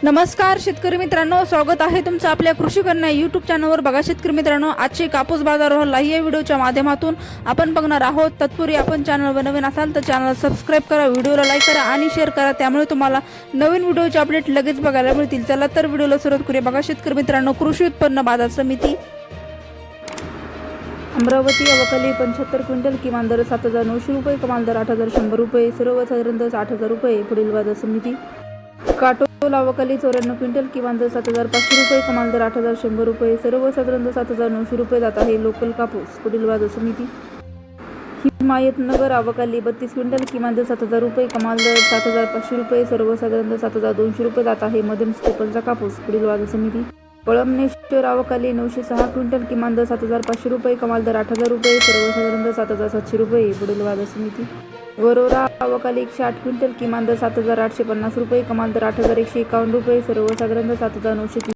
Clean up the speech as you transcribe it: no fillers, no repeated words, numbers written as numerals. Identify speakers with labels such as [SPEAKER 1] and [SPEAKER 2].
[SPEAKER 1] नमस्कार शेतकरी मित्रांनो, स्वागत आहे तुमचं आपल्या कृषी कन्या यूट्यूब चॅनलवर. बघा शेतकरी मित्रांनो, आजचे कापूस बाजारावर या व्हिडिओच्या माध्यमातून आपण बघणार आहोत. तत्पूर्वी आपण चॅनलवर नवीन असाल तर चॅनल सबस्क्राईब करा, व्हिडिओला लाईक करा आणि शेअर करा, त्यामुळे तुम्हाला नवीन व्हिडिओचे अपडेट लगेच बघायला मिळतील. चला तर व्हिडिओला सुरुवात करूया. बघा शेतकरी मित्रांनो, कृषी उत्पन्न बाजार समिती अमरावती अवकाली 75 क्विंटल, किमान दर 7,900 रुपये, कमाल दर 8,100 रुपये, सर्वसाधारण दर 8,000 रुपये. पुढील बाजार समिती काटोल अवकाली 94 क्विंटल, किमान दर 7,500 रुपये, कमाल दर 8,100 रुपये, सर्वसाधारण दर 7,900 रुपये जात आहे. लोकल कापूस. पुढील बाजार समिती हिमायतनगर अवकाली 32 क्विंटल, किमान दर 7,000 रुपये, कमाल दर 7,500 रुपये, सर्वसाधारण दर 7,200 रुपये जात आहे. मध्यम स्टेपलचा कापूस. पुढील बाजार समिती कळमनेश्वर अवकाली 906 क्विंटल, किमान दर 7,500 रुपये, कमाल दर 8,000 रुपये, सर्वसाधारण दर 7,700 रुपये. पुढील बाजार समिती वरोरा अवकाली 108 क्विंटल, किमान दर 7,850 रुपये, कमाल दर 8,151 रुपये, सर्वसाधारण दर 7,930